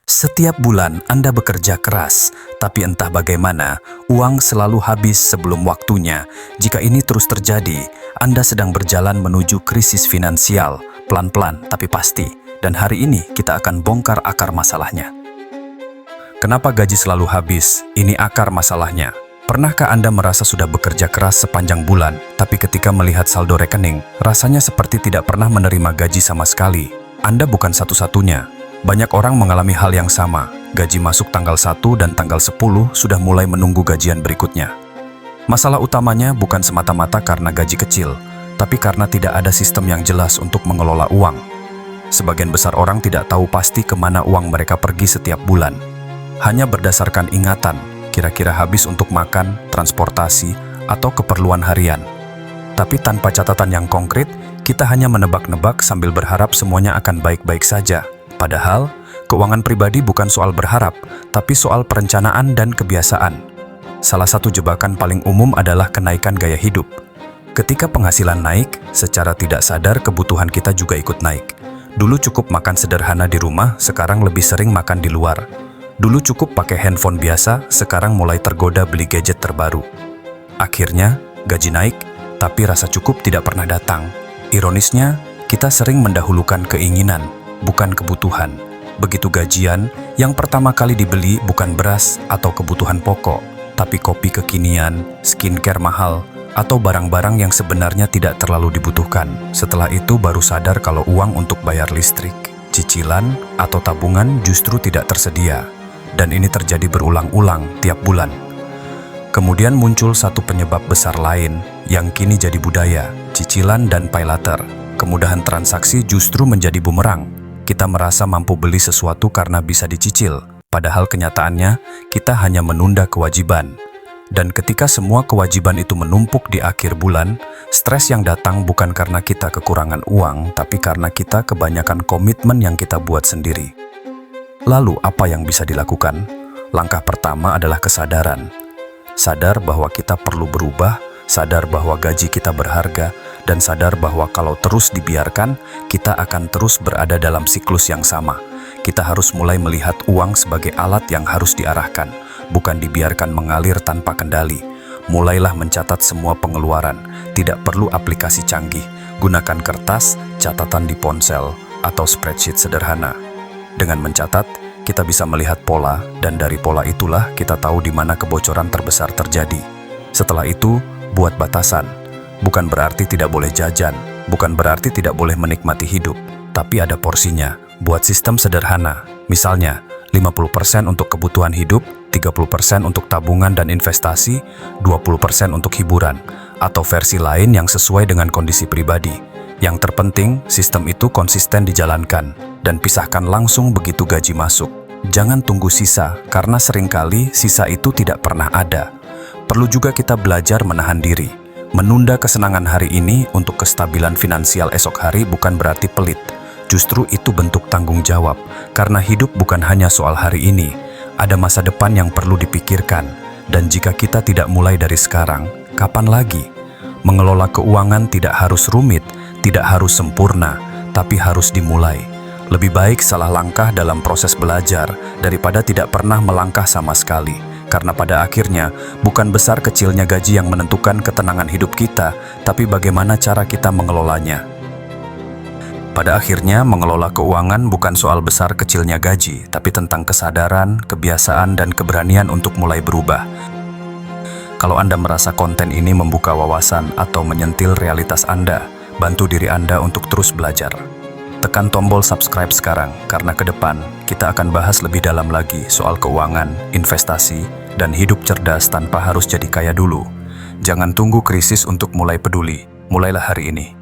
Setiap bulan Anda bekerja keras, tapi entah bagaimana, uang selalu habis sebelum waktunya. Jika ini terus terjadi, Anda sedang berjalan menuju krisis finansial, pelan-pelan tapi pasti. Dan hari ini kita akan bongkar akar masalahnya. Kenapa gaji selalu habis? Ini akar masalahnya. Pernahkah Anda merasa sudah bekerja keras sepanjang bulan, tapi ketika melihat saldo rekening, rasanya seperti tidak pernah menerima gaji sama sekali? Anda bukan satu-satunya. Banyak orang mengalami hal yang sama. Gaji masuk tanggal 1 dan tanggal 10 sudah mulai menunggu gajian berikutnya. Masalah utamanya bukan semata-mata karena gaji kecil, tapi karena tidak ada sistem yang jelas untuk mengelola uang. Sebagian besar orang tidak tahu pasti kemana uang mereka pergi setiap bulan. Hanya berdasarkan ingatan, kira-kira habis untuk makan, transportasi, atau keperluan harian. Tapi tanpa catatan yang konkret, kita hanya menebak-nebak sambil berharap semuanya akan baik-baik saja. Padahal, keuangan pribadi bukan soal berharap, tapi soal perencanaan dan kebiasaan. Salah satu jebakan paling umum adalah kenaikan gaya hidup. Ketika penghasilan naik, secara tidak sadar kebutuhan kita juga ikut naik. Dulu cukup makan sederhana di rumah, sekarang lebih sering makan di luar. Dulu cukup pakai handphone biasa, sekarang mulai tergoda beli gadget terbaru. Akhirnya, gaji naik, tapi rasa cukup tidak pernah datang. Ironisnya, kita sering mendahulukan keinginan, bukan kebutuhan. Begitu gajian, yang pertama kali dibeli bukan beras atau kebutuhan pokok, tapi kopi kekinian, skincare mahal, atau barang-barang yang sebenarnya tidak terlalu dibutuhkan. Setelah itu baru sadar kalau uang untuk bayar listrik, cicilan, atau tabungan justru tidak tersedia. Dan ini terjadi berulang-ulang tiap bulan. Kemudian muncul satu penyebab besar lain yang kini jadi budaya, cicilan dan pay later. Kemudahan transaksi justru menjadi bumerang. Kita merasa mampu beli sesuatu karena bisa dicicil, padahal kenyataannya kita hanya menunda kewajiban. Dan ketika semua kewajiban itu menumpuk di akhir bulan, stres yang datang bukan karena kita kekurangan uang, tapi karena kita kebanyakan komitmen yang kita buat sendiri. Lalu apa yang bisa dilakukan? Langkah pertama adalah kesadaran. Sadar bahwa kita perlu berubah, sadar bahwa gaji kita berharga, dan sadar bahwa kalau terus dibiarkan, kita akan terus berada dalam siklus yang sama. Kita harus mulai melihat uang sebagai alat yang harus diarahkan, bukan dibiarkan mengalir tanpa kendali. Mulailah mencatat semua pengeluaran, tidak perlu aplikasi canggih. Gunakan kertas, catatan di ponsel, atau spreadsheet sederhana. Dengan mencatat, kita bisa melihat pola, dan dari pola itulah kita tahu di mana kebocoran terbesar terjadi. Setelah itu, buat batasan. Bukan berarti tidak boleh jajan, bukan berarti tidak boleh menikmati hidup, tapi ada porsinya. Buat sistem sederhana, misalnya 50% untuk kebutuhan hidup, 30% untuk tabungan dan investasi, 20% untuk hiburan, atau versi lain yang sesuai dengan kondisi pribadi. Yang terpenting, sistem itu konsisten dijalankan, dan pisahkan langsung begitu gaji masuk. Jangan tunggu sisa, karena seringkali sisa itu tidak pernah ada. Perlu juga kita belajar menahan diri. Menunda kesenangan hari ini untuk kestabilan finansial esok hari bukan berarti pelit. Justru itu bentuk tanggung jawab, karena hidup bukan hanya soal hari ini. Ada masa depan yang perlu dipikirkan, dan jika kita tidak mulai dari sekarang, kapan lagi? Mengelola keuangan tidak harus rumit, tidak harus sempurna, tapi harus dimulai. Lebih baik salah langkah dalam proses belajar daripada tidak pernah melangkah sama sekali. Karena pada akhirnya, bukan besar kecilnya gaji yang menentukan ketenangan hidup kita, tapi bagaimana cara kita mengelolanya. Pada akhirnya, mengelola keuangan bukan soal besar kecilnya gaji, tapi tentang kesadaran, kebiasaan, dan keberanian untuk mulai berubah. Kalau Anda merasa konten ini membuka wawasan atau menyentil realitas Anda, bantu diri Anda untuk terus belajar. Tekan tombol subscribe sekarang, karena ke depan kita akan bahas lebih dalam lagi soal keuangan, investasi, dan hidup cerdas tanpa harus jadi kaya dulu. Jangan tunggu krisis untuk mulai peduli, mulailah hari ini.